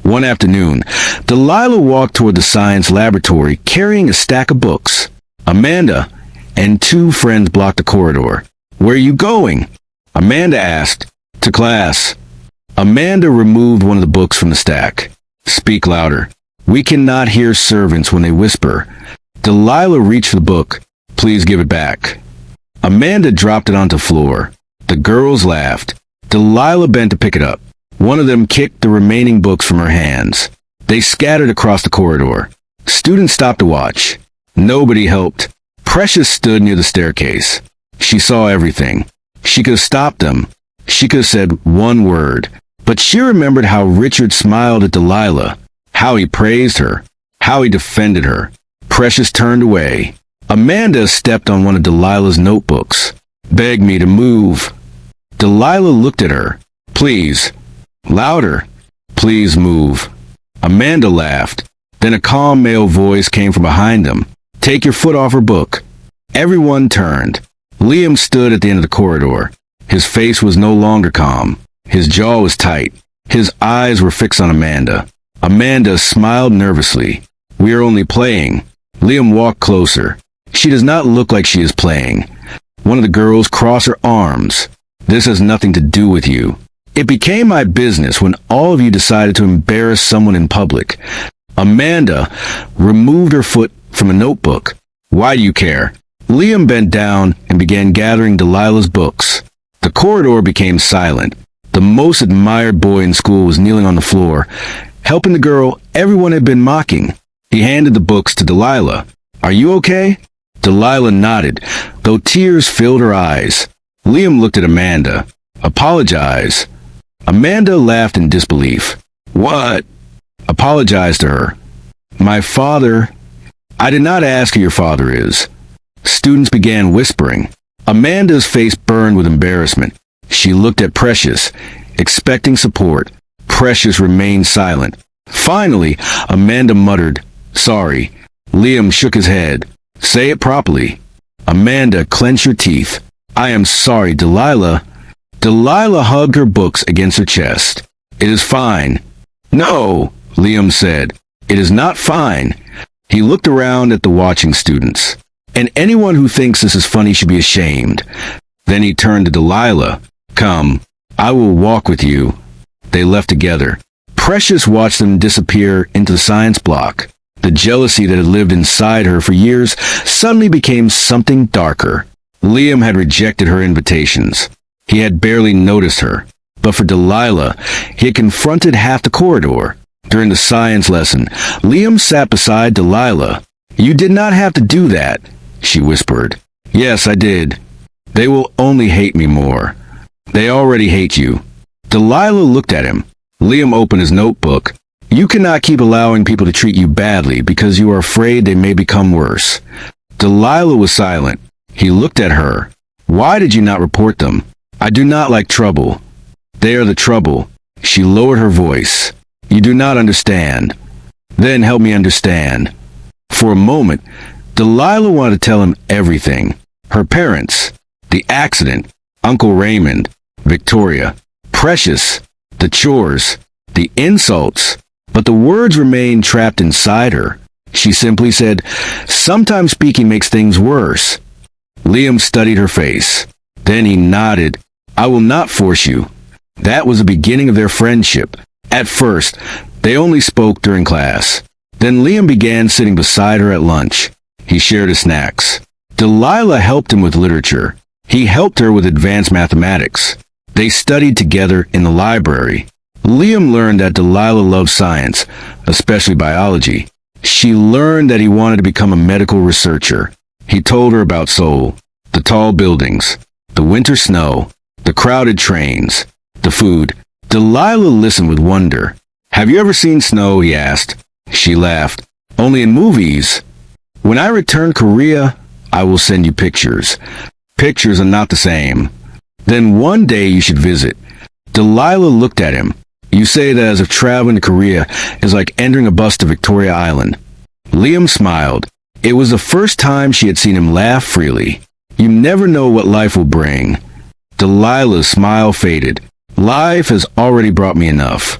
One afternoon, Delilah walked toward the science laboratory carrying a stack of books. Amanda and two friends blocked the corridor. "Where are you going?" Amanda asked. "To class." Amanda removed one of the books from the stack. "Speak louder. We cannot hear servants when they whisper." Delilah reached for the book. "Please give it back." Amanda dropped it onto the floor. The girls laughed. Delilah bent to pick it up. One of them kicked the remaining books from her hands. They scattered across the corridor. Students stopped to watch. Nobody helped. Precious stood near the staircase. She saw everything. She could have stopped them. She could have said one word. But she remembered how Richard smiled at Delilah, how he praised her, how he defended her. Precious turned away. Amanda stepped on one of Delilah's notebooks. "Beg me to move." Delilah looked at her. "Please." Louder. "Please move." Amanda laughed. Then a calm male voice came from behind them. "Take your foot off her book." Everyone turned. Liam stood at the end of the corridor. His face was no longer calm. His jaw was tight. His eyes were fixed on Amanda. Amanda smiled nervously. "We are only playing." Liam walked closer. "She does not look like she is playing." One of the girls crossed her arms. "This has nothing to do with you." "It became my business when all of you decided to embarrass someone in public." Amanda removed her foot from a notebook. "Why do you care?" Liam bent down and began gathering Delilah's books. The corridor became silent. The most admired boy in school was kneeling on the floor, helping the girl everyone had been mocking. He handed the books to Delilah. "Are you okay?" Delilah nodded, though tears filled her eyes. Liam looked at Amanda. "Apologize." Amanda laughed in disbelief. "What?" "Apologize to her." "My father—" "I did not ask who your father is." Students began whispering. Amanda's face burned with embarrassment. She looked at Precious, expecting support. Precious remained silent. Finally, Amanda muttered, "Sorry." Liam shook his head. "Say it properly." Amanda clenched her teeth. "I am sorry, Delilah." Delilah hugged her books against her chest. "It is fine." "No," Liam said. "It is not fine." He looked around at the watching students. "And anyone who thinks this is funny should be ashamed." Then he turned to Delilah. "Come, I will walk with you." They left together. Precious watched them disappear into the science block. The jealousy that had lived inside her for years suddenly became something darker. Liam had rejected her invitations. He had barely noticed her. But for Delilah, he had confronted half the corridor. During the science lesson, Liam sat beside Delilah. "You did not have to do that," she whispered. "Yes, I did. They will only hate me more." "They already hate you." Delilah looked at him. Liam opened his notebook. "You cannot keep allowing people to treat you badly because you are afraid they may become worse." Delilah was silent. He looked at her. "Why did you not report them?" "I do not like trouble." "They are the trouble." She lowered her voice. "You do not understand." "Then help me understand." For a moment, Delilah wanted to tell him everything. Her parents, the accident, Uncle Raymond, Victoria, Precious, the chores, the insults, but the words remained trapped inside her. She simply said, "Sometimes speaking makes things worse." Liam studied her face. Then he nodded. "I will not force you." That was the beginning of their friendship. At first, they only spoke during class. Then Liam began sitting beside her at lunch. He shared his snacks. Delilah helped him with literature. He helped her with advanced mathematics. They studied together in the library. Liam learned that Delilah loved science, especially biology. She learned that he wanted to become a medical researcher. He told her about Seoul, the tall buildings, the winter snow, the crowded trains, the food. Delilah listened with wonder. "Have you ever seen snow?" he asked. She laughed. "Only in movies." "When I return to Korea, I will send you pictures." "Pictures are not the same." "Then one day you should visit." Delilah looked at him. "You say that as if traveling to Korea is like entering a bus to Victoria Island." Liam smiled. It was the first time she had seen him laugh freely. "You never know what life will bring." Delilah's smile faded. "Life has already brought me enough."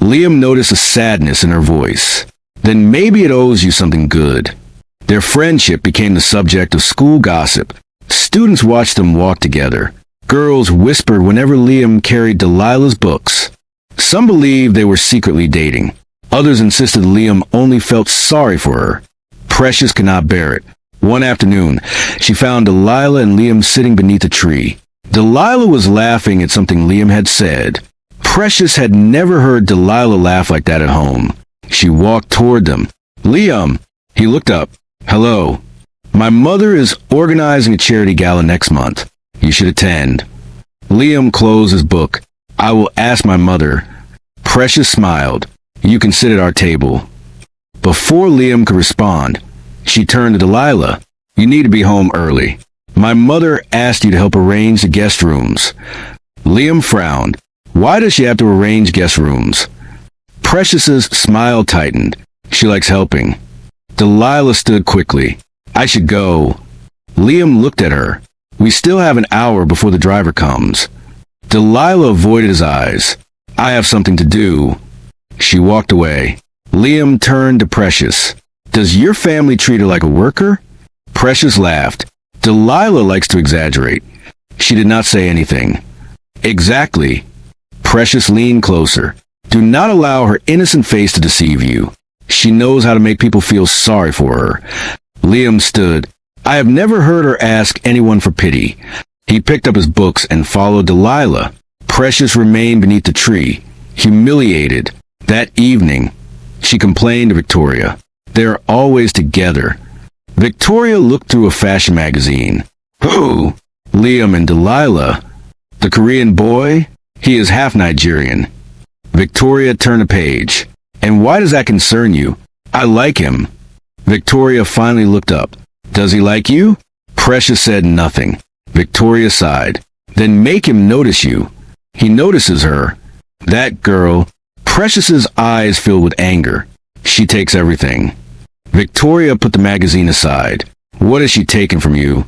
Liam noticed a sadness in her voice. Then maybe it owes you something good. Their friendship became the subject of school gossip. Students watched them walk together. Girls whispered whenever Liam carried Delilah's books. Some believed they were secretly dating. Others insisted Liam only felt sorry for her. Precious could not bear it. One afternoon, she found Delilah and Liam sitting beneath a tree. Delilah was laughing at something Liam had said. Precious had never heard Delilah laugh like that at home. She walked toward them. Liam! He looked up. Hello. My mother is organizing a charity gala next month. You should attend. Liam closed his book. I will ask my mother. Precious smiled. You can sit at our table. Before Liam could respond, she turned to Delilah. You need to be home early. My mother asked you to help arrange the guest rooms. Liam frowned. Why does she have to arrange guest rooms? Precious's smile tightened. She likes helping. Delilah stood quickly. I should go. Liam looked at her. We still have an hour before the driver comes. Delilah avoided his eyes. I have something to do. She walked away. Liam turned to Precious. Does your family treat her like a worker? Precious laughed. Delilah likes to exaggerate. She did not say anything. Exactly. Precious leaned closer. Do not allow her innocent face to deceive you. She knows how to make people feel sorry for her. Liam stood. I have never heard her ask anyone for pity. He picked up his books and followed Delilah. Precious remained beneath the tree, humiliated. That evening, she complained to Victoria. They are always together. Victoria looked through a fashion magazine. Who? Liam and Delilah. The Korean boy? He is half Nigerian. Victoria turned a page. And why does that concern you? I like him. Victoria finally looked up. Does he like you? Precious said nothing. Victoria sighed. Then make him notice you. He notices her. That girl. Precious's eyes filled with anger. She takes everything. Victoria put the magazine aside. What has she taken from you?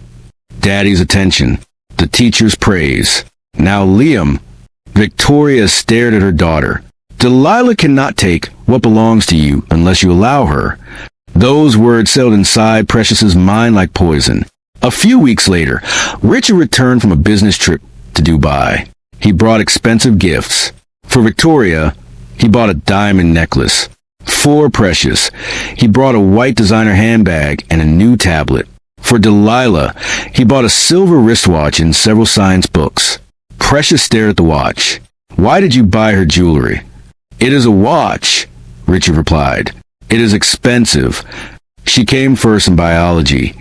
Daddy's attention. The teacher's praise. Now Liam. Victoria stared at her daughter. Delilah cannot take what belongs to you unless you allow her. Those words settled inside Precious's mind like poison. A few weeks later, Richard returned from a business trip to Dubai. He brought expensive gifts. For Victoria, he bought a diamond necklace. For Precious, he brought a white designer handbag and a new tablet. For Delilah, he bought a silver wristwatch and several science books. Precious stared at the watch. Why did you buy her jewelry? It is a watch, Richard replied. It is expensive. She came first in biology.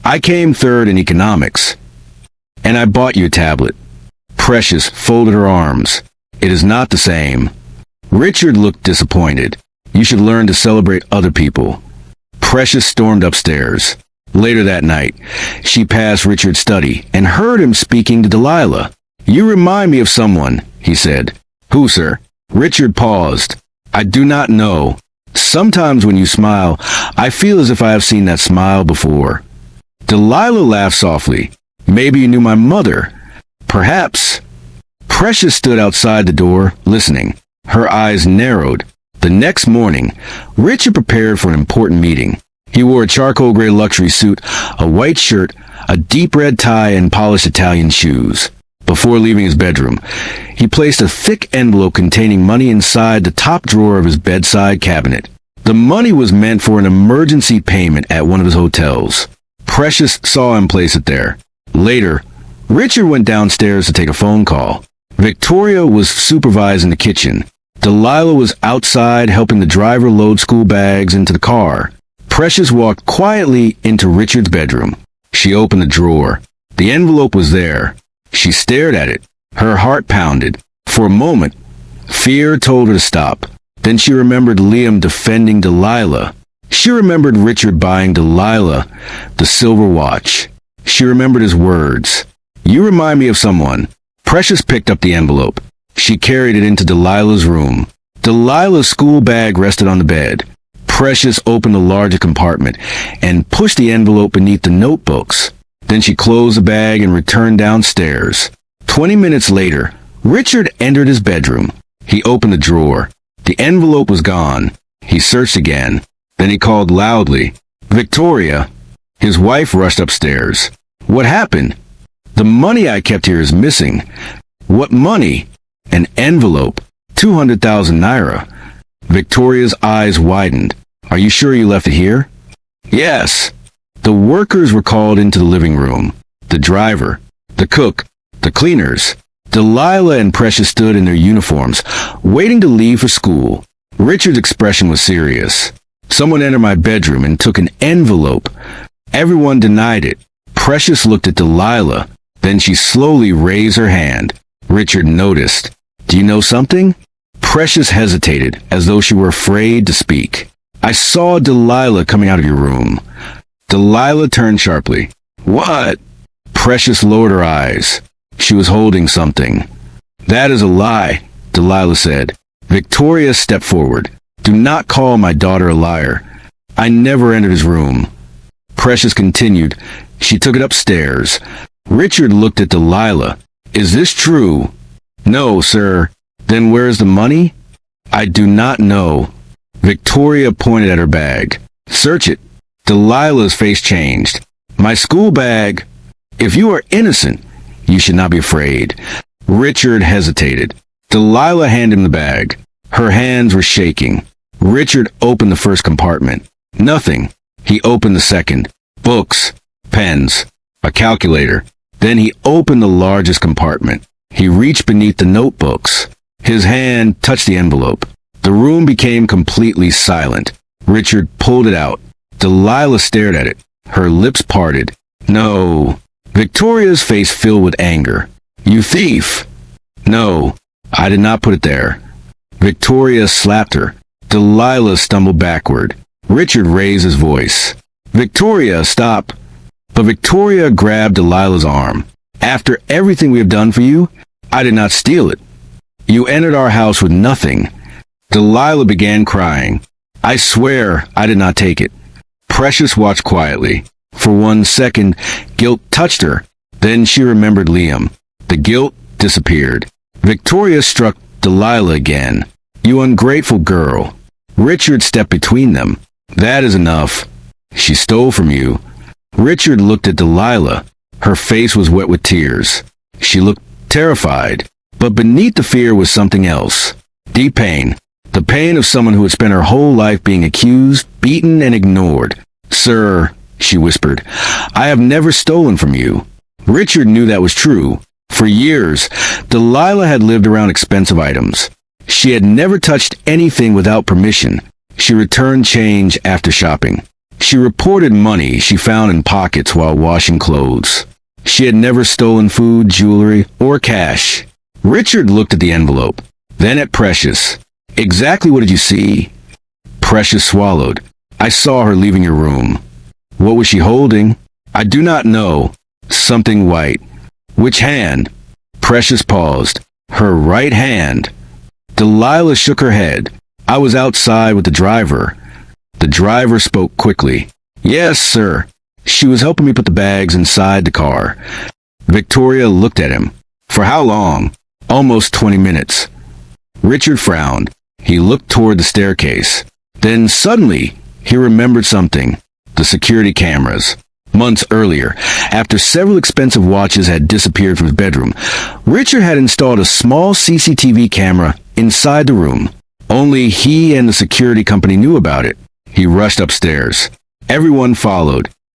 I came third in economics. And I bought you a tablet. Precious folded her arms. It is not the same. Richard looked disappointed. You should learn to celebrate other people. Precious stormed upstairs. Later that night, she passed Richard's study and heard him speaking to Delilah. You remind me of someone, he said. Who, sir? Richard paused. I do not know. Sometimes when you smile, I feel as if I have seen that smile before. Delilah laughed softly. Maybe you knew my mother. Perhaps. Precious stood outside the door, listening. Her eyes narrowed. The next morning, Richard prepared for an important meeting. He wore a charcoal gray luxury suit, a white shirt, a deep red tie, and polished Italian shoes. Before leaving his bedroom, he placed a thick envelope containing money inside the top drawer of his bedside cabinet. The money was meant for an emergency payment at one of his hotels. Precious saw him place it there. Later, Richard went downstairs to take a phone call. Victoria was supervising the kitchen. Delilah was outside helping the driver load school bags into the car. Precious walked quietly into Richard's bedroom. She opened the drawer. The envelope was there. She stared at it. Her heart pounded. For a moment, fear told her to stop. Then she remembered Liam defending Delilah. She remembered Richard buying Delilah the silver watch. She remembered his words. You remind me of someone. Precious picked up the envelope. She carried it into Delilah's room. Delilah's school bag rested on the bed. Precious opened a larger compartment and pushed the envelope beneath the notebooks. Then she closed the bag and returned downstairs. 20 minutes later, Richard entered his bedroom. He opened the drawer. The envelope was gone. He searched again. Then he called loudly, "Victoria!" His wife rushed upstairs. "What happened?" "The money I kept here is missing." "What money?" "An envelope. 200,000 naira. Victoria's eyes widened. "Are you sure you left it here?" "Yes." The workers were called into the living room. The driver, the cook, the cleaners. Delilah and Precious stood in their uniforms, waiting to leave for school. Richard's expression was serious. "Someone entered my bedroom and took an envelope." Everyone denied it. Precious looked at Delilah. Then she slowly raised her hand. Richard noticed. "Do you know something?" Precious hesitated, as though she were afraid to speak. "I saw Delilah coming out of your room." Delilah turned sharply. "What?" Precious lowered her eyes. She was holding something. "That is a lie," Delilah said. Victoria stepped forward. "Do not call my daughter a liar. I never entered his room." Precious continued. "She took it upstairs." Richard looked at Delilah. "Is this true?" "No, sir." "Then where is the money?" "I do not know." Victoria pointed at her bag. "Search it." Delilah's face changed. "My school bag." "If you are innocent, you should not be afraid." Richard hesitated. Delilah handed him the bag. Her hands were shaking. Richard opened the first compartment. Nothing. He opened the second. Books, pens, a calculator. Then he opened the largest compartment. He reached beneath the notebooks. His hand touched the envelope. The room became completely silent. Richard pulled it out. Delilah stared at it. Her lips parted. "No." Victoria's face filled with anger. "You thief!" "No, I did not put it there." Victoria slapped her. Delilah stumbled backward. Richard raised his voice. "Victoria, stop!" But Victoria grabbed Delilah's arm. "After everything we have done for you, I did not steal it. You entered our house with nothing." Delilah began crying. "I swear I did not take it." Precious watched quietly. For 1 second, guilt touched her. Then she remembered Liam. The guilt disappeared. Victoria struck Delilah again. "You ungrateful girl." Richard stepped between them. "That is enough. She stole from you." Richard looked at Delilah. Her face was wet with tears. She looked terrified. But beneath the fear was something else. Deep pain. The pain of someone who had spent her whole life being accused, beaten, and ignored. "Sir," she whispered, "I have never stolen from you." Richard knew that was true. For years, Delilah had lived around expensive items. She had never touched anything without permission. She returned change after shopping. She reported money she found in pockets while washing clothes. She had never stolen food, jewelry, or cash. Richard looked at the envelope, then at Precious. "Exactly what did you see?" Precious swallowed. "I saw her leaving your room." "What was she holding?" "I do not know." "Something white." "Which hand?" Precious paused. "Her right hand." Delilah shook her head. "I was outside with the driver." The driver spoke quickly. "Yes, sir. She was helping me put the bags inside the car." Victoria looked at him. "For how long?" "Almost 20 minutes." Richard frowned. He looked toward the staircase. Then suddenly, he remembered something. The security cameras. Months earlier, after several expensive watches had disappeared from his bedroom, Richard had installed a small CCTV camera inside the room. Only he and the security company knew about it. He rushed upstairs. Everyone followed.